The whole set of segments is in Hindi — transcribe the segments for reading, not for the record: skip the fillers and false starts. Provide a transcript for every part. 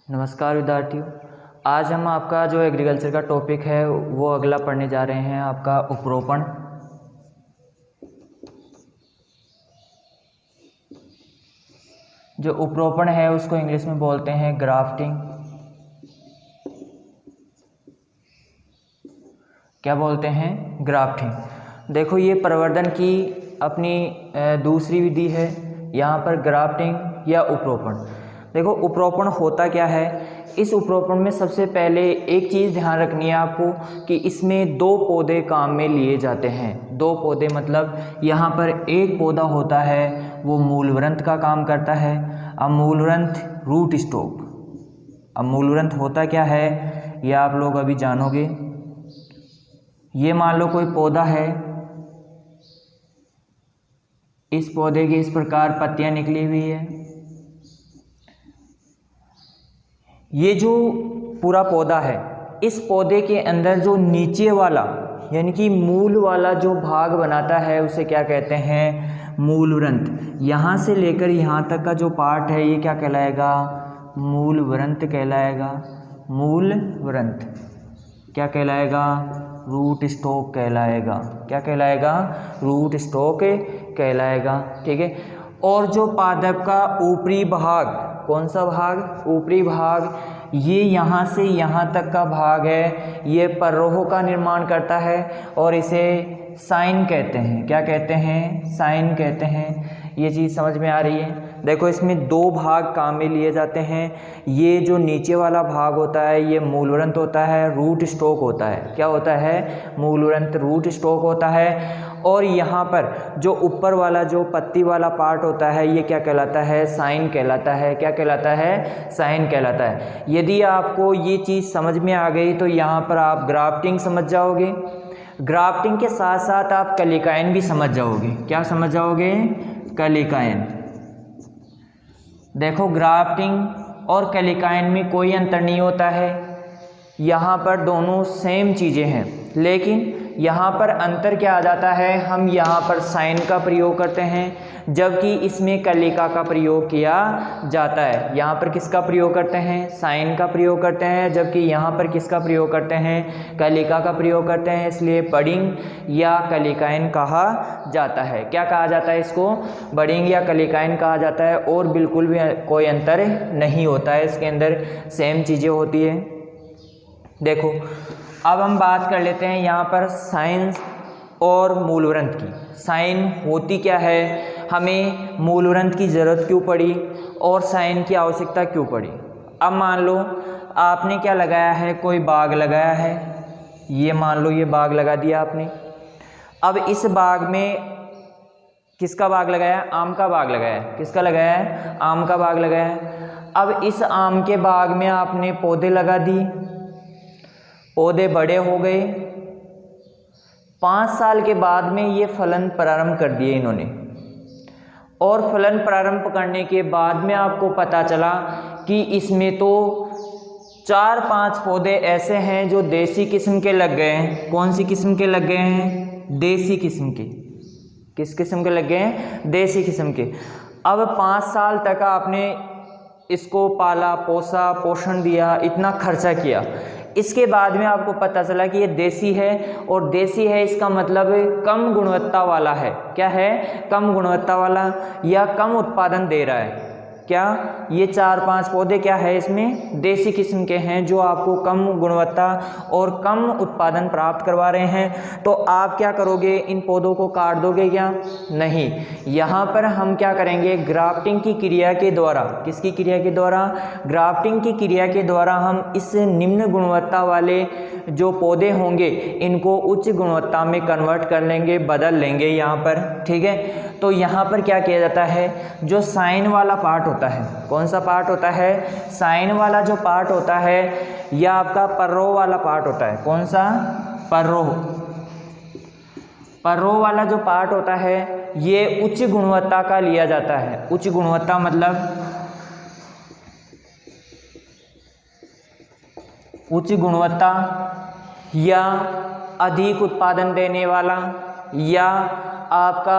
नमस्कार विद्यार्थियों। आज हम आपका जो एग्रीकल्चर का टॉपिक है वो अगला पढ़ने जा रहे हैं, आपका उपरोपण। जो उपरोपण है उसको इंग्लिश में बोलते हैं ग्राफ्टिंग। क्या बोलते हैं? ग्राफ्टिंग। देखो, ये प्रवर्धन की अपनी दूसरी विधि है यहाँ पर, ग्राफ्टिंग या उपरोपण। देखो, उपरोपण होता क्या है। इस उपरोपण में सबसे पहले एक चीज़ ध्यान रखनी है आपको कि इसमें दो पौधे काम में लिए जाते हैं। दो पौधे मतलब यहाँ पर एक पौधा होता है वो मूलवृंत का काम करता है। अब मूलवृंत, रूट स्टॉक। अब मूलवृंत होता क्या है ये आप लोग अभी जानोगे। ये मान लो कोई पौधा है, इस पौधे की इस प्रकार पत्तियां निकली हुई है। ये जो पूरा पौधा है, इस पौधे के अंदर जो नीचे वाला यानी कि मूल वाला जो भाग बनाता है उसे क्या कहते हैं? मूलवृंत। यहाँ से लेकर यहाँ तक का जो पार्ट है ये क्या कहलाएगा? मूलवृंत कहलाएगा। मूलवृंत क्या कहलाएगा? रूट स्टॉक कहलाएगा। क्या कहलाएगा? रूट स्टॉक कहलाएगा। ठीक है। और जो पादप का ऊपरी भाग, कौन सा भाग? ऊपरी भाग, ये यहाँ से यहाँ तक का भाग है, ये पररोह का निर्माण करता है और इसे साइन कहते हैं। क्या कहते हैं? साइन कहते हैं। ये चीज़ समझ में आ रही है? देखो, इसमें दो भाग काम में लिए जाते हैं। ये जो नीचे वाला भाग होता है ये मूलवृंत होता है, रूट स्टॉक होता है। क्या होता है? मूलवृंत, रूट स्टॉक होता है। और यहाँ पर जो ऊपर वाला जो पत्ती वाला पार्ट होता है ये क्या कहलाता है? साइन कहलाता है। क्या कहलाता है? साइन कहलाता है। यदि आपको ये चीज़ समझ में आ गई तो यहाँ पर आप ग्राफ्टिंग समझ जाओगे। ग्राफ्टिंग के साथ साथ आप कलिकायन भी समझ जाओगे। क्या समझ जाओगे? कलिकायन। देखो, ग्राफ्टिंग और कलिकायन में कोई अंतर नहीं होता है। यहाँ पर दोनों सेम चीज़ें हैं, लेकिन यहाँ पर अंतर क्या आ जाता है? हम यहाँ पर साइन का प्रयोग करते हैं जबकि इसमें कलिका का प्रयोग किया जाता है। यहाँ पर किसका प्रयोग करते हैं? साइन का प्रयोग करते हैं, जबकि यहाँ पर किसका प्रयोग करते हैं? कलिका का प्रयोग करते हैं। इसलिए बडिंग या कलिकायन कहा जाता है। क्या कहा जाता है इसको? बडिंग या कलिकायन कहा जाता है। और बिल्कुल भी कोई अंतर नहीं होता है, इसके अंदर सेम चीज़ें होती है। देखो, अब हम बात कर लेते हैं यहाँ पर साइन और मूलवृंत की। साइन होती क्या है, हमें मूलवृंत की ज़रूरत क्यों पड़ी और साइन की आवश्यकता क्यों पड़ी। अब मान लो आपने क्या लगाया है, कोई बाग लगाया है। ये मान लो ये बाग लगा दिया आपने। अब इस बाग में किसका बाग लगाया? आम का बाग लगाया। किसका लगाया है? आम का बाग लगाया। अब इस आम के बाग में आपने पौधे लगा दी, पौधे बड़े हो गए। 5 साल के बाद में ये फलन प्रारंभ कर दिए इन्होंने। और फलन प्रारंभ करने के बाद में आपको पता चला कि इसमें तो 4-5 पौधे ऐसे हैं जो देसी किस्म के लग गए हैं। कौन सी किस्म के लग गए हैं? देसी किस्म के। किस किस्म के लग गए हैं? देसी किस्म के। अब 5 साल तक आपने इसको पाला, पोसा, पोषण दिया, इतना खर्चा किया। इसके बाद में आपको पता चला कि ये देसी है, और देसी है इसका मतलब कम गुणवत्ता वाला है। क्या है? कम गुणवत्ता वाला या कम उत्पादन दे रहा है। क्या? ये 4-5 पौधे क्या है इसमें? देसी किस्म के हैं जो आपको कम गुणवत्ता और कम उत्पादन प्राप्त करवा रहे हैं। तो आप क्या करोगे? इन पौधों को काट दोगे क्या? नहीं। यहाँ पर हम क्या करेंगे? ग्राफ्टिंग की क्रिया के द्वारा। किसकी क्रिया के द्वारा? ग्राफ्टिंग की क्रिया के द्वारा हम इस निम्न गुणवत्ता वाले जो पौधे होंगे इनको उच्च गुणवत्ता में कन्वर्ट कर लेंगे, बदल लेंगे यहाँ पर। ठीक है। तो यहाँ पर क्या किया जाता है? जो साइन वाला पार्ट होता है, कौन सा पार्ट होता है? साइन वाला जो पार्ट होता है यह आपका पररोह वाला पार्ट होता है। कौन सा? पररोह। पररोह वाला जो पार्ट होता है ये उच्च गुणवत्ता का लिया जाता है। उच्च गुणवत्ता मतलब उच्च गुणवत्ता या अधिक उत्पादन देने वाला या आपका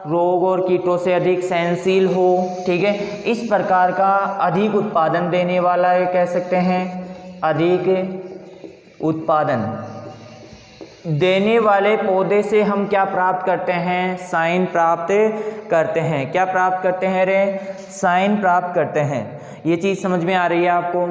रोग और कीटों से अधिक सहनशील हो, ठीक है, इस प्रकार का अधिक उत्पादन देने वाला ये कह सकते हैं, अधिक उत्पादन देने वाले पौधे से हम क्या प्राप्त करते हैं, साइन प्राप्त करते हैं। क्या प्राप्त करते हैं रे, साइन प्राप्त करते हैं। ये चीज़ समझ में आ रही है आपको।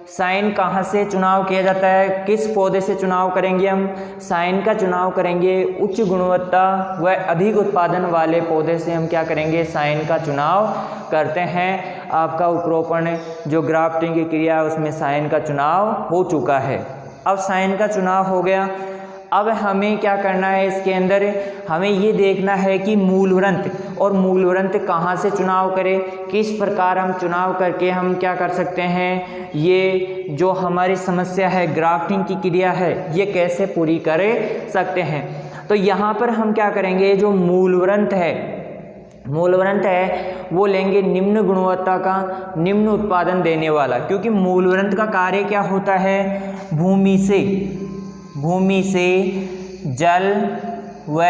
साइन कहाँ से चुनाव किया जाता है, किस पौधे से चुनाव करेंगे हम, साइन का चुनाव करेंगे उच्च गुणवत्ता व अधिक उत्पादन वाले पौधे से हम क्या करेंगे, साइन का चुनाव करते हैं। आपका उपरोपण जो ग्राफ्टिंग की क्रिया है उसमें साइन का चुनाव हो चुका है। अब साइन का चुनाव हो गया, अब हमें क्या करना है, इसके अंदर हमें ये देखना है कि मूलवृंत और मूलवृंत कहाँ से चुनाव करें, किस प्रकार हम चुनाव करके हम क्या कर सकते हैं, ये जो हमारी समस्या है ग्राफ्टिंग की क्रिया है ये कैसे पूरी कर सकते हैं। तो यहाँ पर हम क्या करेंगे, जो मूलवृंत है वो लेंगे निम्न गुणवत्ता का, निम्न उत्पादन देने वाला, क्योंकि मूलवृंत का कार्य क्या होता है, भूमि से जल व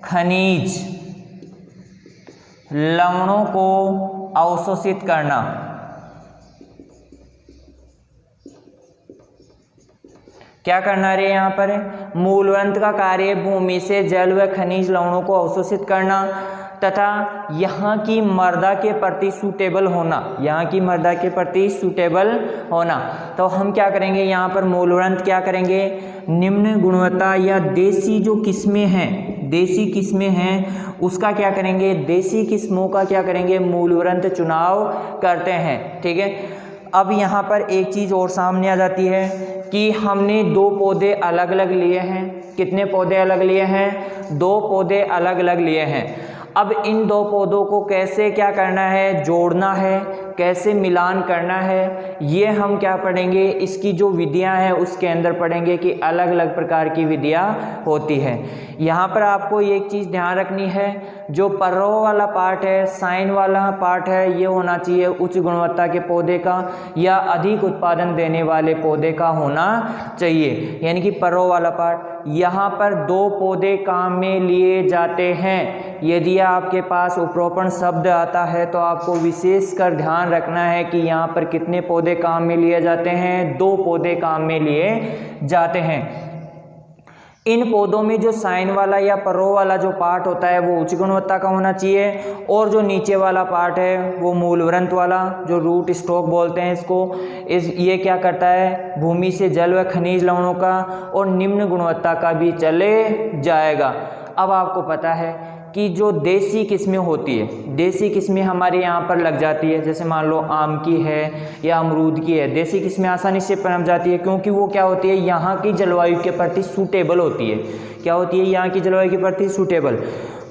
खनिज लवणों को अवशोषित करना। क्या करना रे, यहाँ पर मूलवृंत का कार्य भूमि से जल व खनिज लवणों को अवशोषित करना तथा यहाँ की मृदा के प्रति सूटेबल होना, यहाँ की मृदा के प्रति सूटेबल होना। तो हम क्या करेंगे, यहाँ पर मूलवृंत क्या करेंगे, निम्न गुणवत्ता या देसी जो किस्में हैं, देसी किस्में हैं उसका क्या करेंगे, देसी किस्मों का क्या करेंगे, मूलवृंत चुनाव करते हैं, ठीक है। अब यहाँ पर एक चीज़ और सामने आ जाती है कि हमने दो पौधे अलग अलग लिए हैं। कितने पौधे अलग लिए हैं, दो पौधे अलग अलग लिए हैं। अब इन दो पौधों को कैसे क्या करना है, जोड़ना है, कैसे मिलान करना है, ये हम क्या पढ़ेंगे, इसकी जो विधियां हैं उसके अंदर पढ़ेंगे कि अलग अलग प्रकार की विधियां होती है। यहाँ पर आपको एक चीज़ ध्यान रखनी है, जो पर्रो वाला पार्ट है, साइन वाला पार्ट है, ये होना चाहिए उच्च गुणवत्ता के पौधे का या अधिक उत्पादन देने वाले पौधे का होना चाहिए, यानी कि पर्रो वाला पार्ट। यहाँ पर दो पौधे काम में लिए जाते हैं। यदि आपके पास उपरोपण शब्द आता है तो आपको विशेष कर ध्यान रखना है कि यहाँ पर कितने पौधे काम में लिए जाते हैं, दो पौधे काम में लिए जाते हैं। इन पौधों में जो साइन वाला या पर्रो वाला जो पार्ट होता है वो उच्च गुणवत्ता का होना चाहिए, और जो नीचे वाला पार्ट है वो मूलवृंत वाला, जो रूट स्टॉक बोलते हैं इसको, ये क्या करता है, भूमि से जल व खनिज लवणों का और निम्न गुणवत्ता का भी चले जाएगा। अब आपको पता है कि जो देसी किस्में होती है, देसी किस्में हमारे यहाँ पर लग जाती है, जैसे मान लो आम की है या अमरूद की है, देसी किस्में आसानी से पनप जाती है, क्योंकि वो क्या होती है, यहाँ की जलवायु के प्रति सूटेबल होती है। क्या होती है, यहाँ की जलवायु के प्रति सूटेबल।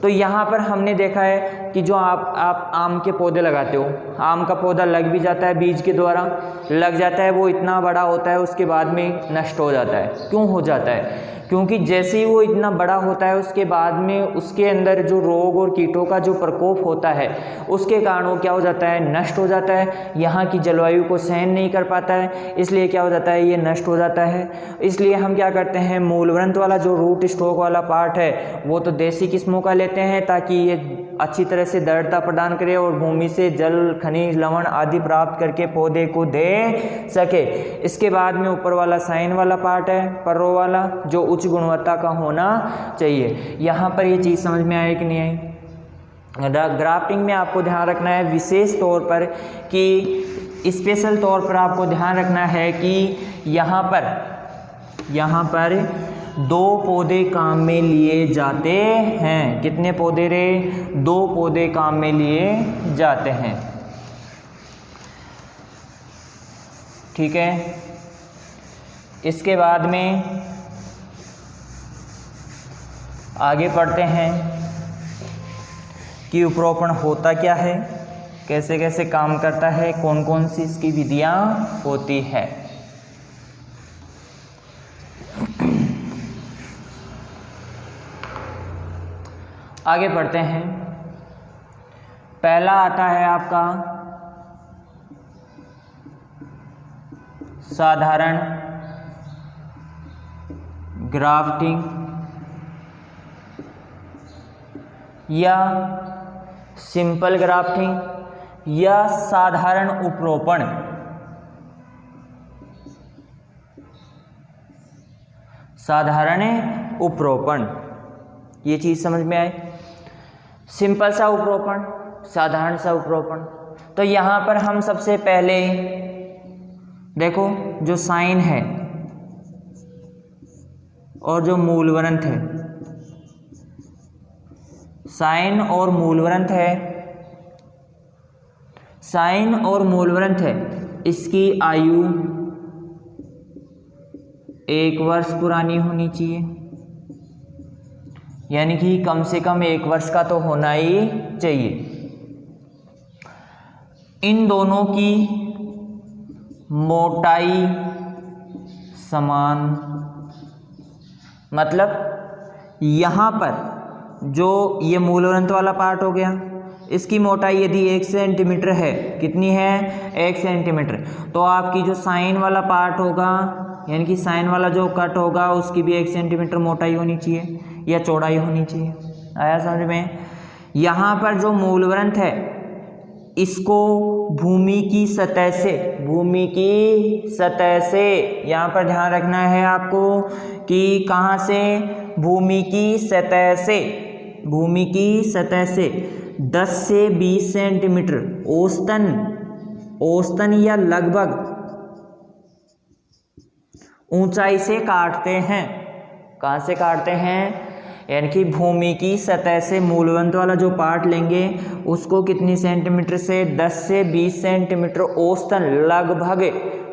तो यहाँ पर हमने देखा है कि जो आप आम के पौधे लगाते हो, आम का पौधा लग भी जाता है, बीज के द्वारा लग जाता है, वो इतना बड़ा होता है, उसके बाद में नष्ट हो जाता है। क्यों हो जाता है, क्योंकि जैसे ही वो इतना बड़ा होता है उसके बाद में उसके अंदर जो रोग और कीटों का जो प्रकोप होता है उसके कारण वो क्या हो जाता है, नष्ट हो जाता है। यहाँ की जलवायु को सहन नहीं कर पाता है, इसलिए क्या हो जाता है, ये नष्ट हो जाता है। इसलिए हम क्या करते हैं, मूलवृंत वाला जो रूट स्टॉक वाला पार्ट है वो तो देसी किस्मों का लेते हैं ताकि ये अच्छी तरह से दृढ़ता प्रदान करे और भूमि से जल खनिज लवण आदि प्राप्त करके पौधे को दे सके। इसके बाद में ऊपर वाला साइन वाला पार्ट है, पर्रो वाला, जो उच्च गुणवत्ता का होना चाहिए। यहाँ पर ये चीज़ समझ में आई कि नहीं आई। ग्राफ्टिंग में आपको ध्यान रखना है विशेष तौर पर कि स्पेशल तौर पर आपको ध्यान रखना है कि यहाँ पर दो पौधे काम में लिए जाते हैं। कितने पौधे रे, दो पौधे काम में लिए जाते हैं, ठीक है। इसके बाद में आगे पढ़ते हैं कि उपरोपण होता क्या है, कैसे कैसे काम करता है, कौन कौन सी इसकी विधियां होती है। आगे पढ़ते हैं। पहला आता है आपका साधारण ग्राफ्टिंग या सिंपल ग्राफ्टिंग या साधारण उपरोपण। साधारण उपरोपण, ये चीज़ समझ में आए। सिंपल सा उपरोपण, साधारण सा उपरोपण। तो यहाँ पर हम सबसे पहले देखो जो साइन है और जो मूलवृंत है, साइन और मूलवृंत है, साइन और मूलवृंत है, इसकी आयु 1 वर्ष पुरानी होनी चाहिए, यानी कि कम से कम 1 वर्ष का तो होना ही चाहिए। इन दोनों की मोटाई समान, मतलब यहाँ पर जो ये मूलवृंत वाला पार्ट हो गया, इसकी मोटाई यदि 1 सेंटीमीटर है, कितनी है 1 सेंटीमीटर, तो आपकी जो साइन वाला पार्ट होगा, यानी कि साइन वाला जो कट होगा, उसकी भी 1 सेंटीमीटर मोटाई होनी चाहिए या चौड़ाई होनी चाहिए। आया समझ में। यहाँ पर जो मूलवृंत है, इसको भूमि की सतह से, भूमि की सतह से, यहाँ पर ध्यान रखना है आपको कि कहाँ से, भूमि की सतह से, भूमि की सतह से 10 से 20 सेंटीमीटर औसतन, औसतन या लगभग ऊंचाई से काटते हैं। कहाँ से काटते हैं, यानी कि भूमि की सतह से मूलवृंत वाला जो पार्ट लेंगे उसको कितनी सेंटीमीटर से, 10 से 20 सेंटीमीटर औसतन, लगभग,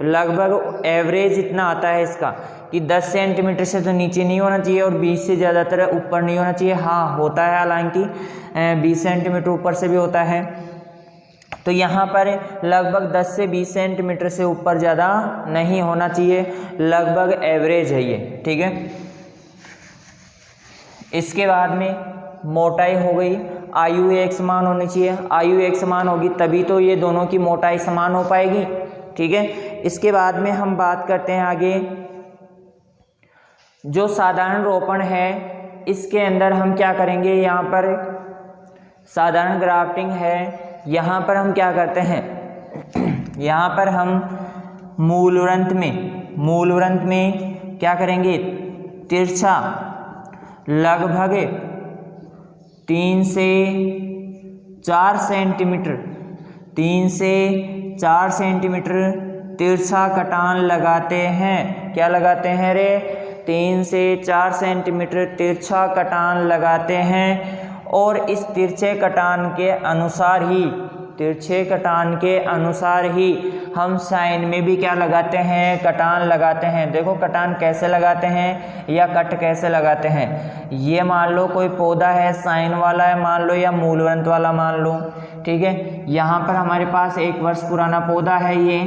लगभग एवरेज इतना आता है इसका कि 10 सेंटीमीटर से तो नीचे नहीं होना चाहिए और 20 से ज़्यादातर ऊपर नहीं होना चाहिए। हाँ होता है, हालांकि 20 सेंटीमीटर ऊपर से भी होता है। तो यहाँ पर लगभग 10 से 20 सेंटीमीटर से ऊपर ज़्यादा नहीं होना चाहिए, लगभग एवरेज है ये, ठीक है। इसके बाद में मोटाई हो गई, आयु एक समान होनी चाहिए, आयु एक समान होगी तभी तो ये दोनों की मोटाई समान हो पाएगी, ठीक है। इसके बाद में हम बात करते हैं आगे, जो साधारण रोपण है इसके अंदर हम क्या करेंगे, यहाँ पर साधारण ग्राफ्टिंग है, यहाँ पर हम क्या करते हैं, यहाँ पर हम मूलवृंत में क्या करेंगे, तिरछा लगभग 3 से 4 सेंटीमीटर, 3 से 4 सेंटीमीटर तिरछा कटान लगाते हैं। क्या लगाते हैं रे, 3 से 4 सेंटीमीटर तिरछा कटान लगाते हैं। और इस तिरछे कटान के अनुसार ही, तिरछे कटान के अनुसार ही हम साइन में भी क्या लगाते हैं, कटान लगाते हैं। देखो कटान कैसे लगाते हैं या कट कैसे लगाते हैं। ये मान लो कोई पौधा है, साइन वाला है मान लो या मूलवृंत वाला मान लो, ठीक है। यहाँ पर हमारे पास 1 वर्ष पुराना पौधा है, ये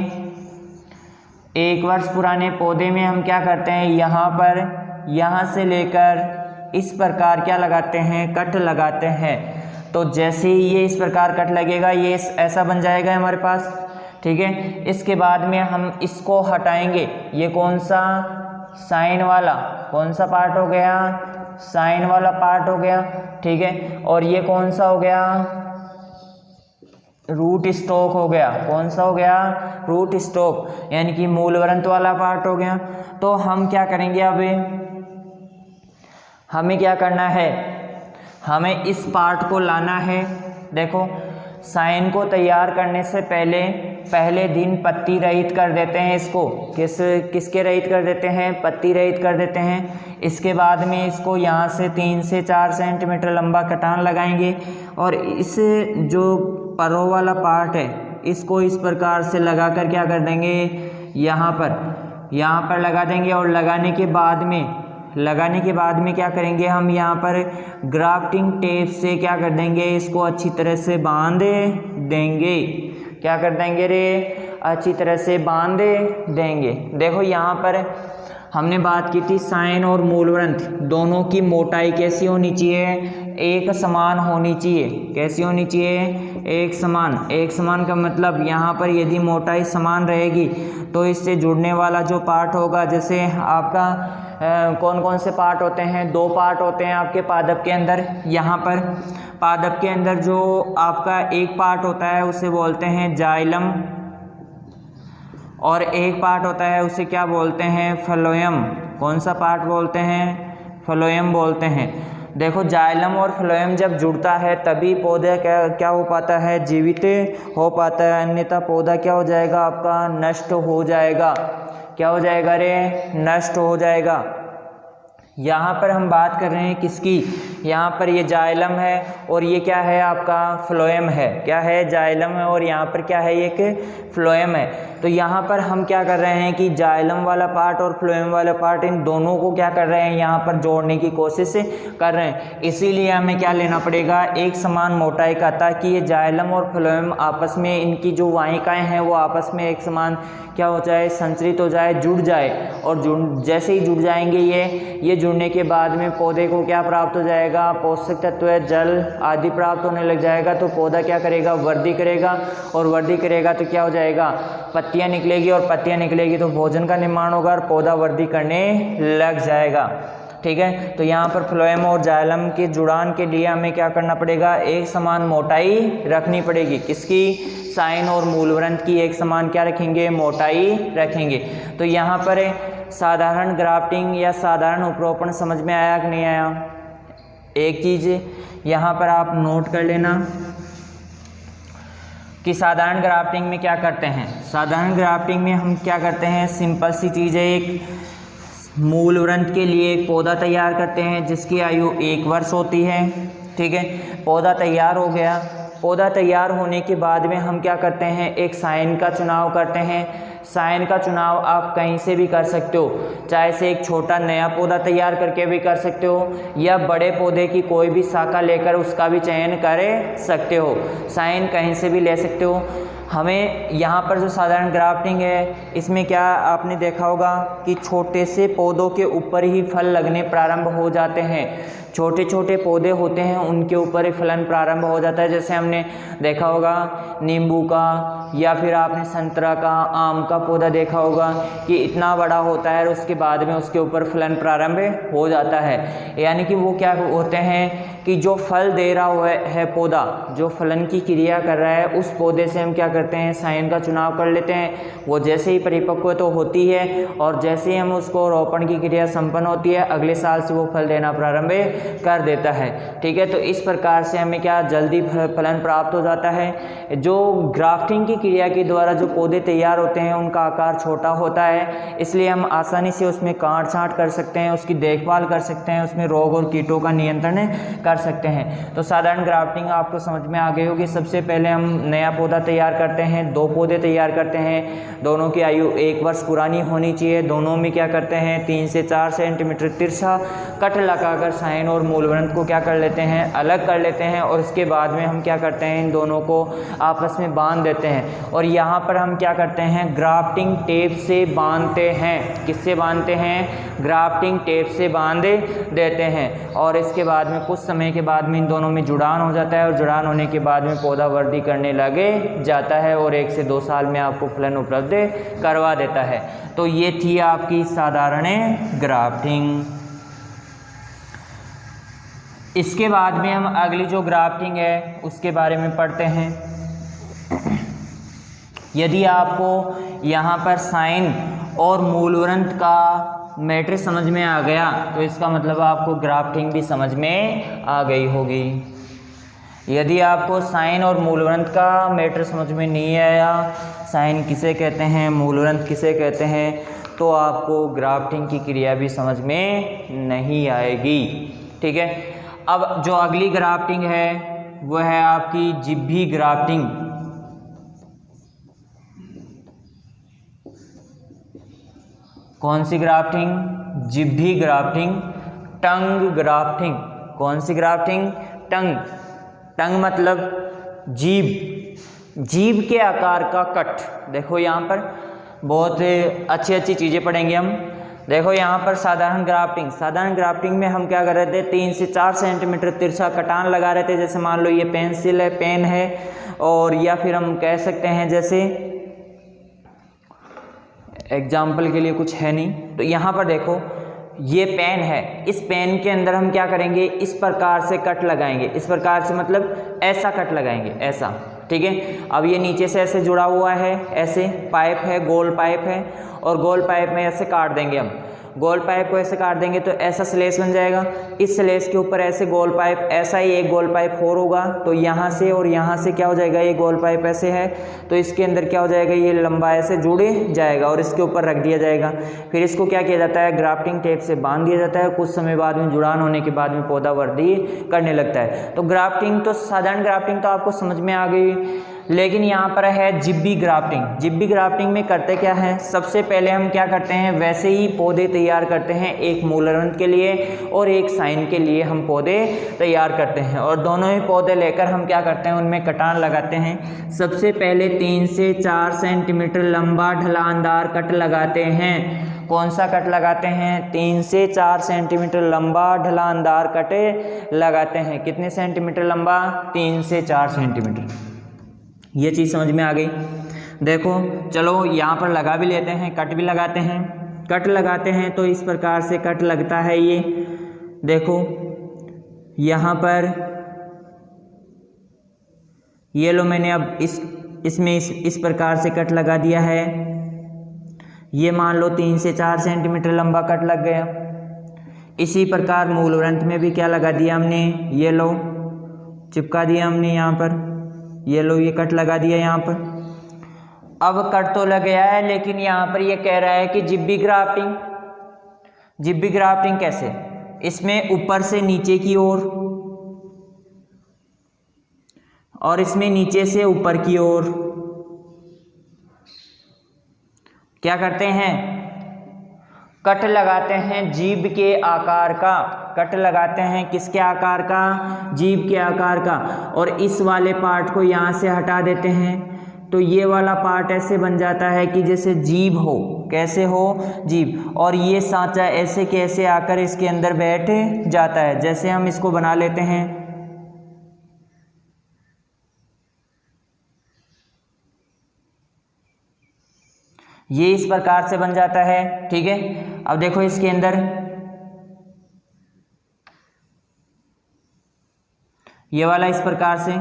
1 वर्ष पुराने पौधे में हम क्या करते हैं, यहाँ पर, यहाँ से लेकर इस प्रकार क्या लगाते हैं, कट लगाते हैं। तो जैसे ही ये इस प्रकार कट लगेगा, ये ऐसा बन जाएगा हमारे पास, ठीक है। इसके बाद में हम इसको हटाएंगे, ये कौन सा, साइन वाला, कौन सा पार्ट हो गया, साइन वाला पार्ट हो गया, ठीक है। और ये कौन सा हो गया, रूट स्टॉक हो गया, कौन सा हो गया, रूट स्टॉक, यानी कि मूलवृंत वाला पार्ट हो गया। तो हम क्या करेंगे, अब हमें क्या करना है, हमें इस पार्ट को लाना है। देखो साइन को तैयार करने से पहले दिन पत्ती रहित कर देते हैं इसको, किसके रहित कर देते हैं, पत्ती रहित कर देते हैं। इसके बाद में इसको यहाँ से 3 से 4 सेंटीमीटर लंबा कटान लगाएंगे और इस जो परों वाला पार्ट है इसको इस प्रकार से लगा कर क्या कर देंगे, यहाँ पर लगा देंगे। और लगाने के बाद में क्या करेंगे, हम यहाँ पर ग्राफ्टिंग टेप से क्या कर देंगे, इसको अच्छी तरह से बांध देंगे। क्या कर देंगे रे, अच्छी तरह से बांध देंगे। देखो यहाँ पर हमने बात की थी साइन और मूलवृंत दोनों की मोटाई कैसी होनी चाहिए, एक समान होनी चाहिए। कैसी होनी चाहिए, एक समान का मतलब यहाँ पर यदि मोटाई समान रहेगी तो इससे जुड़ने वाला जो पार्ट होगा, जैसे आपका कौन कौन से पार्ट होते हैं? 2 पार्ट होते हैं आपके पादप के अंदर। यहाँ पर पादप के अंदर जो आपका एक पार्ट होता है उसे बोलते हैं जाइलम, और एक पार्ट होता है उसे क्या बोलते हैं? फ्लोएम। कौन सा पार्ट बोलते हैं? फ्लोएम बोलते हैं। देखो, जाइलम और फ्लोएम जब जुड़ता है तभी पौधा क्या हो पाता है? जीवित हो पाता है, अन्यथा पौधा क्या हो जाएगा? आपका नष्ट हो जाएगा। क्या हो जाएगा रे? नष्ट हो जाएगा। यहाँ पर हम बात कर रहे हैं किसकी? यहाँ पर ये जाइलम है और ये क्या है? आपका फ्लोएम है। क्या है? जाइलम है और यहाँ पर क्या है? एक फ्लोएम है। तो यहाँ पर हम क्या कर रहे हैं कि जाइलम वाला पार्ट और फ्लोएम वाला पार्ट, इन दोनों को क्या कर रहे हैं? यहाँ पर जोड़ने की कोशिश कर रहे हैं। इसीलिए हमें क्या लेना पड़ेगा? एक समान मोटाई का, ताकि ये जाइलम और फ्लोएम आपस में, इनकी जो वाहिकाएँ हैं वो आपस में एक समान क्या हो जाए? संचरित हो जाए, जुड़ जाए। और जैसे ही जुड़ जाएंगे ये जुड़ने के बाद में पौधे को क्या प्राप्त हो जाएगा? पोषक तत्व, जल आदि प्राप्त होने लग जाएगा। तो पौधा क्या करेगा? वृद्धि करेगा, और वृद्धि करेगा तो क्या हो जाएगा? पत्तियां निकलेगी, और पत्तियां निकलेगी तो भोजन का निर्माण होगा और पौधा वृद्धि करने लग जाएगा। ठीक है, तो यहाँ पर फ्लोएम और जाइलम के जुड़ान के लिए हमें क्या करना पड़ेगा? एक समान मोटाई रखनी पड़ेगी। किसकी? साइन और मूलवृंत की एक समान क्या रखेंगे? मोटाई रखेंगे। तो यहाँ पर साधारण ग्राफ्टिंग या साधारण उपरोपण समझ में आया कि नहीं आया? एक चीज़ यहाँ पर आप नोट कर लेना कि साधारण ग्राफ्टिंग में क्या करते हैं। साधारण ग्राफ्टिंग में हम क्या करते हैं? सिंपल सी चीज़ है, एक मूलवृंत के लिए एक पौधा तैयार करते हैं जिसकी आयु 1 वर्ष होती है। ठीक है, पौधा तैयार हो गया। पौधा तैयार होने के बाद में हम क्या करते हैं? एक साइन का चुनाव करते हैं। साइन का चुनाव आप कहीं से भी कर सकते हो, चाहे से एक छोटा नया पौधा तैयार करके भी कर सकते हो, या बड़े पौधे की कोई भी शाखा लेकर उसका भी चयन कर सकते हो। साइन कहीं से भी ले सकते हो। हमें यहाँ पर जो साधारण ग्राफ्टिंग है, इसमें क्या आपने देखा होगा कि छोटे से पौधों के ऊपर ही फल लगने प्रारंभ हो जाते हैं। छोटे छोटे पौधे होते हैं उनके ऊपर ही फलन प्रारंभ हो जाता है। जैसे हमने देखा होगा नींबू का, या फिर आपने संतरा का, आम का पौधा देखा होगा कि इतना बड़ा होता है और उसके बाद में उसके ऊपर फलन प्रारंभ हो जाता है। यानी कि वो क्या होते हैं कि जो फल दे रहा है पौधा, जो फलन की क्रिया कर रहा है, उस पौधे से हम क्या करते हैं? साइन का चुनाव कर लेते हैं। वो जैसे ही परिपक्व तो होती है और जैसे ही हम उसको रोपण की क्रिया संपन्न होती है, अगले साल से वो फल देना प्रारंभ कर देता है। ठीक है, तो इस प्रकार से हमें क्या जल्दी फलन प्राप्त हो जाता है। जो ग्राफ्टिंग की क्रिया के द्वारा जो पौधे तैयार होते हैं उनका आकार छोटा होता है, इसलिए हम आसानी से उसमें काट छांट कर सकते हैं, उसकी देखभाल कर सकते हैं, उसमें रोग और कीटों का नियंत्रण कर सकते हैं। तो साधारण ग्राफ्टिंग आपको समझ में आ गई होगी। सबसे पहले हम नया पौधा तैयार करते हैं, 2 पौधे तैयार करते हैं, दोनों की आयु 1 वर्ष पुरानी होनी चाहिए। दोनों में क्या करते हैं? 3 से 4 सेंटीमीटर तिरछा कट लगाकर साइन और मूलवृंत को क्या कर लेते हैं? अलग कर लेते हैं, और उसके बाद में हम क्या करते हैं? इन दोनों को आपस में बांध देते हैं। और यहाँ पर हम क्या करते हैं? ग्राफ्टिंग टेप से बांधते हैं। किससे बांधते हैं? ग्राफ्टिंग टेप से बांध देते हैं। और इसके बाद में कुछ समय के बाद में इन दोनों में जुड़ान हो जाता है, और जुड़ान होने के बाद में पौधा वृद्धि करने लगे जाता है और 1 से 2 साल में आपको फलन उपलब्ध करवा देता है। तो ये थी आपकी साधारण ग्राफ्टिंग। इसके बाद में हम अगली जो ग्राफ्टिंग है उसके बारे में पढ़ते हैं। यदि आपको यहाँ पर साइन और मूलवृंत का मैटर समझ में आ गया तो इसका मतलब आपको ग्राफ्टिंग भी समझ में आ गई होगी। यदि आपको साइन और मूलवृंत का मैटर समझ में नहीं आया, साइन किसे कहते हैं, मूलवृंत किसे कहते हैं, तो आपको ग्राफ्टिंग की क्रिया भी समझ में नहीं आएगी। ठीक है, अब जो अगली ग्राफ्टिंग है वो है आपकी जिब्भी ग्राफ्टिंग। कौन सी ग्राफ्टिंग? जिब्भी ग्राफ्टिंग, टंग ग्राफ्टिंग। कौन सी ग्राफ्टिंग? टंग। टंग मतलब जीभ, जीभ के आकार का कट। देखो यहाँ पर बहुत अच्छी अच्छी चीज़ें पढ़ेंगे हम। देखो यहाँ पर साधारण ग्राफ्टिंग, साधारण ग्राफ्टिंग में हम क्या कर रहे थे? 3 से 4 सेंटीमीटर तिरछा कटान लगा रहे थे। जैसे मान लो ये पेंसिल है, पेन है, और या फिर हम कह सकते हैं जैसे एग्जाम्पल के लिए कुछ है नहीं, तो यहाँ पर देखो ये पेन है, इस पेन के अंदर हम क्या करेंगे, इस प्रकार से कट लगाएंगे, इस प्रकार से मतलब ऐसा कट लगाएंगे, ऐसा, ठीक है। अब ये नीचे से ऐसे जुड़ा हुआ है, ऐसे पाइप है, गोल पाइप है, और गोल पाइप में ऐसे काट देंगे हम, गोल पाइप को ऐसे काट देंगे तो ऐसा स्लेस बन जाएगा। इस स्लेस के ऊपर ऐसे गोल पाइप, ऐसा ही एक गोल पाइप और होगा, तो यहाँ से और यहाँ से क्या हो जाएगा, ये गोल पाइप ऐसे है तो इसके अंदर क्या हो जाएगा, ये लंबा ऐसे जुड़े जाएगा और इसके ऊपर रख दिया जाएगा। फिर इसको क्या किया जाता है, ग्राफ्टिंग टेप से बांध दिया जाता है। कुछ समय बाद में जुड़ान होने के बाद में पौधा वृद्धि करने लगता है। तो ग्राफ्टिंग तो साधारण ग्राफ्टिंग तो आपको समझ में आ गई, लेकिन यहाँ पर है जिब्बी ग्राफ्टिंग। जिब्बी ग्राफ्टिंग में करते क्या है, सबसे पहले हम क्या करते हैं, वैसे ही पौधे तैयार करते हैं, एक मूलारंभ के लिए और एक साइन के लिए हम पौधे तैयार करते हैं, और दोनों ही पौधे लेकर हम क्या करते हैं, उनमें कटान लगाते हैं। सबसे पहले 3 से 4 सेंटीमीटर लंबा ढलानदार कट लगाते हैं। कौन सा कट लगाते हैं, 3 से 4 सेंटीमीटर लंबा ढलानदार कट लगाते हैं। कितने सेंटीमीटर लंबा, 3 से 4 सेंटीमीटर। ये चीज़ समझ में आ गई। देखो चलो यहाँ पर लगा भी लेते हैं, कट भी लगाते हैं। कट लगाते हैं तो इस प्रकार से कट लगता है। ये देखो यहाँ पर ये लो, मैंने अब इसमें इस प्रकार से कट लगा दिया है। ये मान लो 3 से 4 सेंटीमीटर लंबा कट लग गया। इसी प्रकार मूलवृंत में भी क्या लगा दिया हमने, ये लो चिपका दिया हमने यहाँ पर, ये लो ये कट लगा दिया यहाँ पर। अब कट तो लग गया है, लेकिन यहाँ पर ये कह रहा है कि जिब्बी ग्राफ्टिंग। जिब्बी ग्राफ्टिंग कैसे, इसमें ऊपर से नीचे की ओर और इसमें नीचे से ऊपर की ओर क्या करते हैं, कट लगाते हैं जीभ के आकार का। कट लगाते हैं किसके आकार का, जीभ के आकार का। और इस वाले पार्ट को यहाँ से हटा देते हैं तो ये वाला पार्ट ऐसे बन जाता है कि जैसे जीभ हो। कैसे हो, जीभ। और ये सांचा ऐसे के ऐसे आकर इसके अंदर बैठ जाता है। जैसे हम इसको बना लेते हैं, ये इस प्रकार से बन जाता है, ठीक है। अब देखो इसके अंदर ये वाला इस प्रकार से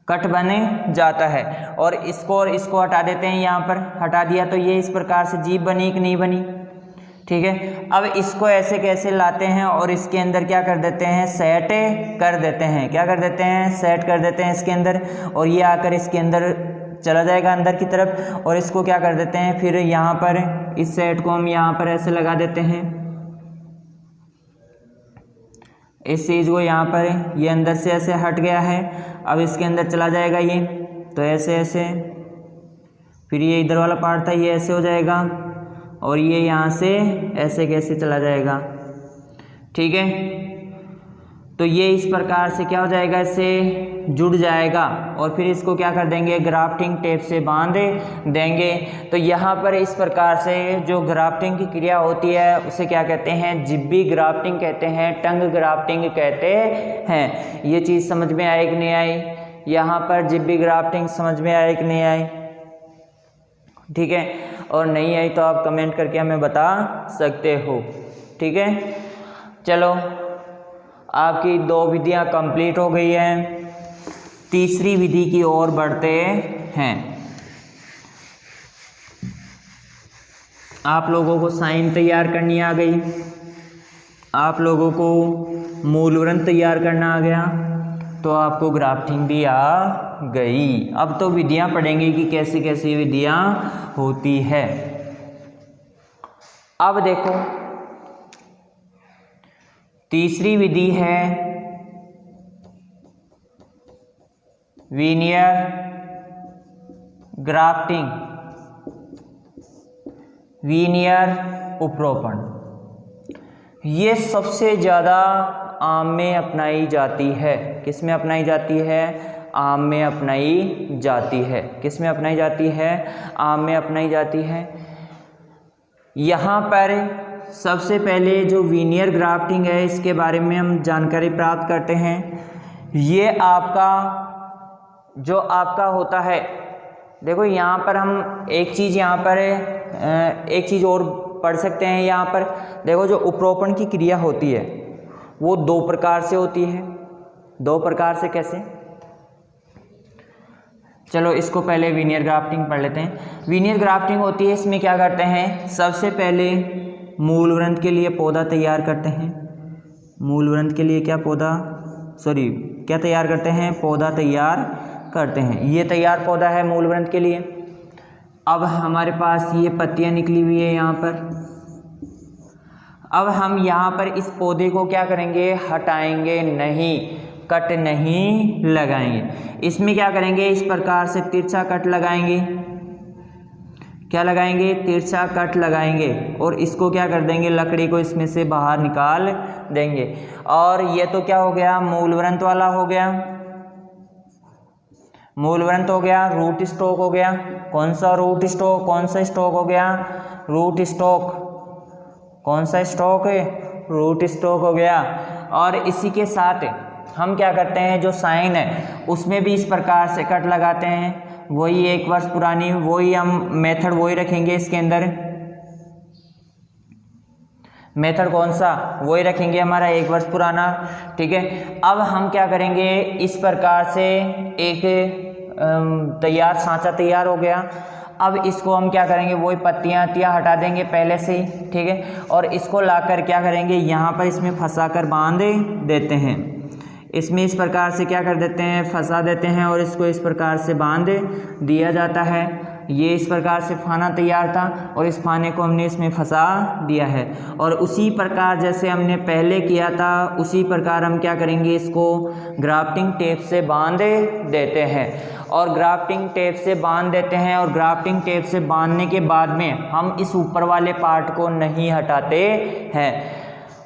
कट बने जाता है, और इसको हटा देते हैं। यहाँ पर हटा दिया तो ये इस प्रकार से जीभ बनी कि नहीं बनी, ठीक है। अब इसको ऐसे कैसे लाते हैं और इसके अंदर क्या कर देते हैं, सेट कर देते हैं। क्या कर देते हैं, सेट कर देते हैं इसके अंदर, और ये आकर इसके अंदर चला जाएगा अंदर की तरफ। और इसको क्या कर देते हैं, फिर यहाँ पर इस सेट को हम यहाँ पर ऐसे लगा देते हैं, इस चीज़ को यहाँ पर, ये अंदर से ऐसे हट गया है। अब इसके अंदर चला जाएगा ये, तो ऐसे ऐसे, फिर ये इधर वाला पार्ट था ये ऐसे हो जाएगा, और ये यहाँ से ऐसे कैसे चला जाएगा, ठीक है। तो ये इस प्रकार से क्या हो जाएगा, इससे जुड़ जाएगा। और फिर इसको क्या कर देंगे, ग्राफ्टिंग टेप से बांध देंगे। तो यहाँ पर इस प्रकार से जो ग्राफ्टिंग की क्रिया होती है उसे क्या कहते हैं, जिब्बी ग्राफ्टिंग कहते हैं, टंग ग्राफ्टिंग कहते हैं। ये चीज़ समझ में आई कि नहीं आई, यहाँ पर जिब्बी ग्राफ्टिंग समझ में आई कि नहीं आई, ठीक है। और नहीं आई तो आप कमेंट करके हमें बता सकते हो, ठीक है। चलो आपकी 2 विधियाँ कंप्लीट हो गई हैं, तीसरी विधि की ओर बढ़ते हैं। आप लोगों को साइन तैयार करनी आ गई, आप लोगों को मूलवृंत तैयार करना आ गया, तो आपको ग्राफ्टिंग भी आ गई। अब तो विधियाँ पढ़ेंगे कि कैसी कैसी विधियाँ होती है। अब देखो तीसरी विधि है वीनियर ग्राफ्टिंग, वीनियर उपरोपण। ये सबसे ज़्यादा आम में अपनाई जाती है। किस में अपनाई जाती है, आम में अपनाई जाती है। किस में अपनाई जाती है, आम में अपनाई जाती है। यहाँ पर सबसे पहले जो वीनियर ग्राफ्टिंग है इसके बारे में हम जानकारी प्राप्त करते हैं। ये आपका जो आपका होता है, देखो यहाँ पर हम एक चीज़ और पढ़ सकते हैं। यहाँ पर देखो जो उपरोपण की क्रिया होती है वो दो प्रकार से होती है। दो प्रकार से कैसे? चलो इसको पहले वीनियर ग्राफ्टिंग पढ़ लेते हैं। वीनियर ग्राफ्टिंग होती है, इसमें क्या करते हैं, सबसे पहले मूल ग्रंथ के लिए पौधा तैयार करते हैं। मूल ग्रंथ के लिए क्या तैयार करते हैं? पौधा तैयार करते हैं। ये तैयार पौधा है मूल ग्रंथ के लिए। अब हमारे पास ये पत्तियां निकली हुई है यहाँ पर। अब हम यहाँ पर इस पौधे को क्या करेंगे? हटाएंगे नहीं, कट नहीं लगाएंगे। इसमें क्या करेंगे? इस प्रकार से तिरछा कट लगाएंगे। क्या लगाएंगे? तिरछा कट लगाएंगे और इसको क्या कर देंगे? लकड़ी को इसमें से बाहर निकाल देंगे। और ये तो क्या हो गया? मूल ग्रंथ वाला हो गया। मूल ग्रंथ हो गया, रूट स्टॉक हो गया। कौन सा रूट स्टॉक? कौन सा स्टॉक हो गया? Root stock. कौन सा स्टॉक है? रूट स्टॉक हो गया। और इसी के साथ हम क्या करते हैं, जो साइन है उसमें भी इस प्रकार से कट लगाते हैं। वही 1 वर्ष पुरानी, वही हम मेथड वही रखेंगे इसके अंदर। मेथड कौन सा? वही रखेंगे हमारा 1 वर्ष पुराना। ठीक है। अब हम क्या करेंगे? इस प्रकार से एक तैयार सांचा तैयार हो गया। अब इसको हम क्या करेंगे? वही पत्तियां हटा देंगे पहले से ही। ठीक है। और इसको लाकर क्या करेंगे? यहाँ पर इसमें फंसा कर बांध देते हैं। इसमें इस प्रकार से क्या कर देते हैं? फंसा देते हैं और इसको इस प्रकार से बांध दिया जाता है। ये इस प्रकार से फाना तैयार था और इस फाने को हमने इसमें फंसा दिया है। और उसी प्रकार जैसे हमने पहले किया था उसी प्रकार हम क्या करेंगे? इसको ग्राफ्टिंग टेप से बांध देते हैं। और ग्राफ्टिंग टेप से बांध देते हैं और ग्राफ्टिंग टेप से बांधने के बाद में हम इस ऊपर वाले पार्ट को नहीं हटाते हैं।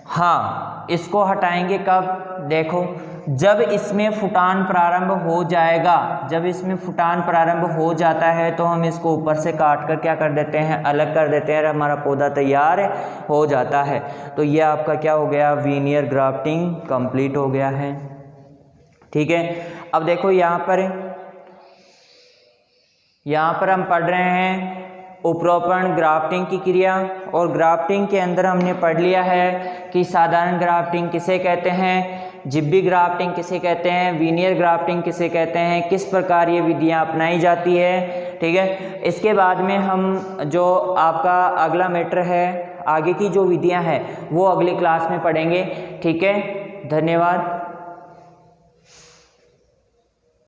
हाँ, इसको हटाएंगे कब? देखो, जब इसमें फुटान प्रारंभ हो जाएगा। जब इसमें फुटान प्रारंभ हो जाता है तो हम इसको ऊपर से काट कर क्या कर देते हैं? अलग कर देते हैं और हमारा पौधा तैयार हो जाता है। तो ये आपका क्या हो गया? वीनियर ग्राफ्टिंग कंप्लीट हो गया है। ठीक है। अब देखो यहाँ पर हम पढ़ रहे हैं उपरोपण ग्राफ्टिंग की क्रिया। और ग्राफ्टिंग के अंदर हमने पढ़ लिया है कि साधारण ग्राफ्टिंग किसे कहते हैं, जिब्बी ग्राफ्टिंग किसे कहते हैं, वीनियर ग्राफ्टिंग किसे कहते हैं, किस प्रकार ये विधियां अपनाई जाती है। ठीक है। इसके बाद में हम जो आपका अगला मैटर है, आगे की जो विधियां हैं वो अगली क्लास में पढ़ेंगे। ठीक है। धन्यवाद।